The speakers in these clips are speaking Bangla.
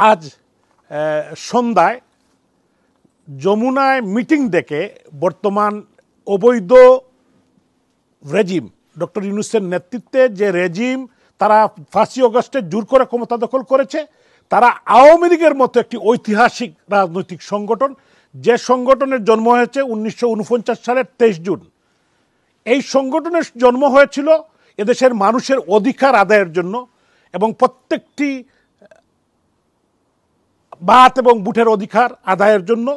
আজ সন্ধ্যায় যমুনায় মিটিং ডেকে বর্তমান অবৈধ রেজিম ডক্টর ইউনূসের নেতৃত্বে যে রেজিম তারা 5ই আগস্টে জোর করে ক্ষমতা দখল করেছে, তারা আওয়ামী লীগের মতো একটি ঐতিহাসিক রাজনৈতিক সংগঠন, যে সংগঠনের জন্ম হয়েছে 1949 সালের 23 জুন। এই সংগঠনের জন্ম হয়েছিল এদেশের মানুষের অধিকার আদায়ের জন্য এবং প্রত্যেকটি বাত এবং বুটের অধিকার আদায়ের জন্য,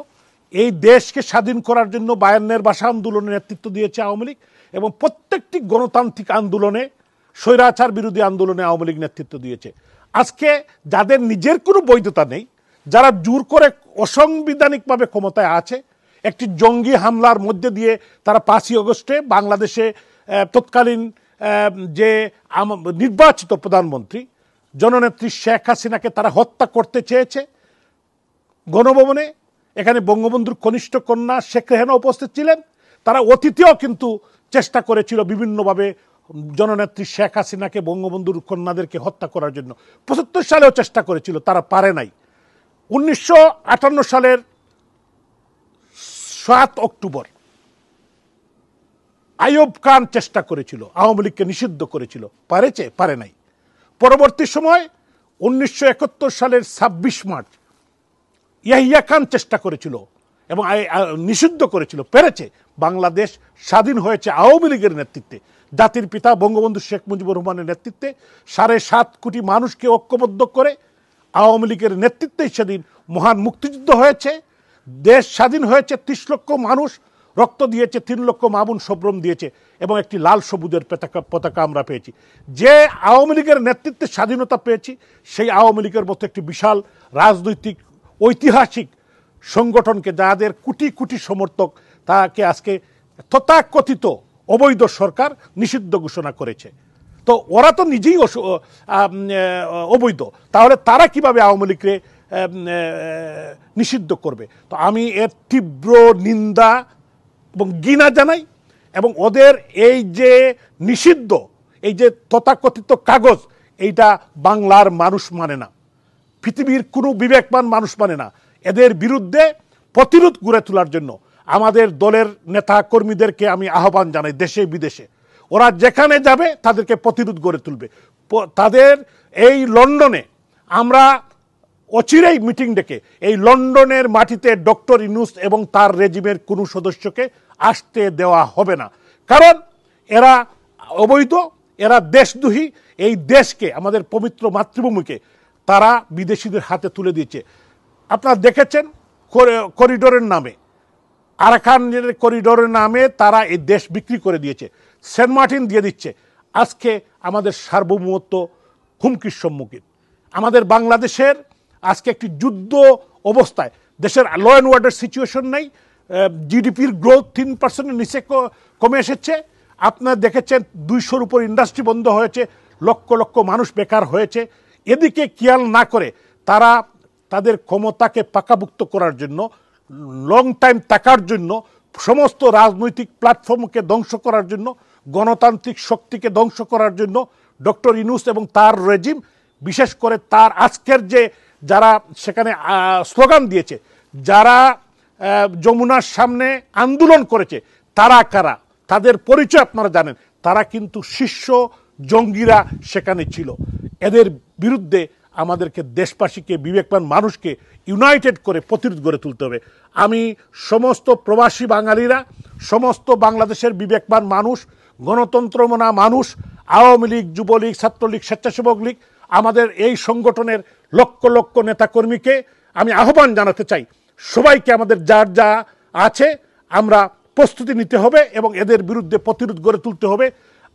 এই দেশকে স্বাধীন করার জন্য 52-এর ভাষা আন্দোলনের নেতৃত্ব দিয়েছে আওয়ামী লীগ এবং প্রত্যেকটি গণতান্ত্রিক আন্দোলনে, স্বৈরাচার বিরোধী আন্দোলনে আওয়ামী লীগ নেতৃত্ব দিয়েছে। আজকে যাদের নিজের কোনো বৈধতা নেই, যারা জোর করে অসাংবিধানিকভাবে ক্ষমতায় আছে, একটি জঙ্গি হামলার মধ্যে দিয়ে তারা 5ই আগস্টে বাংলাদেশে তৎকালীন যে নির্বাচিত প্রধানমন্ত্রী জননেত্রী শেখ হাসিনাকে তারা হত্যা করতে চেয়েছে গণভবনে। এখানে বঙ্গবন্ধুর কনিষ্ঠ কন্যা শেখ রেহানা উপস্থিত ছিলেন। তারা অতীতেও কিন্তু চেষ্টা করেছিল বিভিন্নভাবে জননেত্রী শেখ হাসিনাকে, বঙ্গবন্ধুর কন্যাদেরকে হত্যা করার জন্য। 75 সালেও চেষ্টা করেছিল, তারা পারে নাই। 1958 সালের 7 অক্টোবর আইয়ুব খান চেষ্টা করেছিল, আওয়ামী লীগকে নিষিদ্ধ করেছিল, পারে নাই। পরবর্তী সময় 1971 সালের 26 মার্চ ইয়াহিয়া খান চেষ্টা করেছিল এবং নিষিদ্ধ করেছিল, পেরেছে। বাংলাদেশ স্বাধীন হয়েছে আওয়ামী লীগের নেতৃত্বে, জাতির পিতা বঙ্গবন্ধু শেখ মুজিবুর রহমানের নেতৃত্বে 7.5 কোটি মানুষকে ঐক্যবদ্ধ করে আওয়ামী লীগের নেতৃত্বেই সেদিন মহান মুক্তিযুদ্ধ হয়েছে। দেশ স্বাধীন হয়েছে, 30 লক্ষ মানুষ রক্ত দিয়েছে, 3 লক্ষ মা-বোন সম্ভ্রম দিয়েছে এবং একটি লাল সবুজের পতাকা আমরা পেয়েছি। যে আওয়ামী লীগের নেতৃত্বে স্বাধীনতা পেয়েছি, সেই আওয়ামী লীগের মতো একটি বিশাল রাজনৈতিক ঐতিহাসিক সংগঠনকে, যাদের কোটি কোটি সমর্থক, তাকে আজকে তথাকথিত অবৈধ সরকার নিষিদ্ধ ঘোষণা করেছে। তো ওরা তো নিজেই অবৈধ, তাহলে তারা কিভাবে আওয়ামী লীগকে নিষিদ্ধ করবে? তো আমি এর তীব্র নিন্দা এবং ঘৃণা জানাই এবং ওদের এই যে নিষিদ্ধ, এই যে তথাকথিত কাগজ, এইটা বাংলার মানুষ মানে না, পৃথিবীর কোনো বিবেকবান মানুষ মানে না। এদের বিরুদ্ধে প্রতিরোধ গড়ে তোলার জন্য আমাদের দলের নেতা কর্মীদেরকে আমি আহ্বান জানাই, দেশে বিদেশে ওরা যেখানে যাবে তাদেরকে প্রতিরোধ গড়ে তুলবে। তাদের এই লন্ডনে আমরা অচিরেই মিটিং ডেকে এই লন্ডনের মাটিতে ডক্টর ইউনূস এবং তার রেজিমের কোনো সদস্যকে আসতে দেওয়া হবে না, কারণ এরা অবৈধ, এরা দেশদ্রোহী। এই দেশকে, আমাদের পবিত্র মাতৃভূমিকে তারা বিদেশিদের হাতে তুলে দিয়েছে। আপনারা দেখেছেন করিডোরের নামে, আরাকানের করিডোরের নামে তারা এই দেশ বিক্রি করে দিয়েছে, সেন্ট মার্টিন দিয়ে দিচ্ছে। আজকে আমাদের সার্বভৌমত্ব হুমকির সম্মুখীন। আমাদের বাংলাদেশের আজকে একটি যুদ্ধ অবস্থায়, দেশের ল অ্যান্ড অর্ডার সিচুয়েশন নেই, জিডিপির গ্রোথ 3%-এর নিচে কমে এসেছে। আপনারা দেখেছেন 200-র উপর ইন্ডাস্ট্রি বন্ধ হয়েছে, লক্ষ লক্ষ মানুষ বেকার হয়েছে। এদিকে খেয়াল না করে তারা তাদের ক্ষমতাকে পাকাভুক্ত করার জন্য, লং টাইম থাকার জন্য, সমস্ত রাজনৈতিক প্ল্যাটফর্মকে ধ্বংস করার জন্য, গণতান্ত্রিক শক্তিকে ধ্বংস করার জন্য ডক্টর ইউনূস এবং তার রেজিম, বিশেষ করে তার আজকের যে যারা সেখানে স্লোগান দিয়েছে, যারা যমুনার সামনে আন্দোলন করেছে, তারা কারা, তাদের পরিচয় আপনারা জানেন। তারা কিন্তু শীর্ষ জঙ্গিরা সেখানে ছিল। এদের বিরুদ্ধে আমাদেরকে, দেশবাসীকে, বিবেকবান মানুষকে ইউনাইটেড করে প্রতিরোধ গড়ে তুলতে হবে। আমি সমস্ত প্রবাসী বাঙালিরা, সমস্ত বাংলাদেশের বিবেকবান মানুষ, গণতন্ত্রমনা মানুষ, আওয়ামী লীগ, যুবলীগ, ছাত্রলীগ, স্বেচ্ছাসেবক লীগ, আমাদের এই সংগঠনের লক্ষ লক্ষ নেতাকর্মীকে আমি আহ্বান জানাতে চাই, সবাইকে আমাদের যার যা আছে আমরা প্রস্তুতি নিতে হবে এবং এদের বিরুদ্ধে প্রতিরোধ গড়ে তুলতে হবে।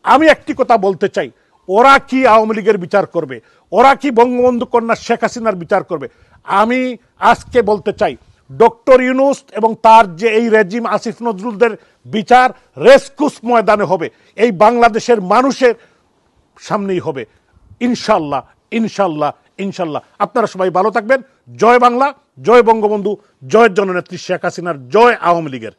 আমি একটি কথা বলতে চাই, ওরা কি আওয়ামী লীগের বিচার করবে? ওরা কি বঙ্গবন্ধু কন্যা শেখ হাসিনার বিচার করবে? আমি আজকে বলতে চাই, ডক্টর ইউনূস এবং তার যে এই রেজিম, আসিফ নজরুলদের বিচার রেসকোর্স ময়দানে হবে, এই বাংলাদেশের মানুষের সামনেই হবে, ইনশাল্লাহ, ইনশাল্লাহ, ইনশাল্লাহ। আপনারা সবাই ভালো থাকবেন। জয় বাংলা, জয় বঙ্গবন্ধু, জয় জননেত্রী শেখ হাসিনার, জয় আওয়ামী লীগের।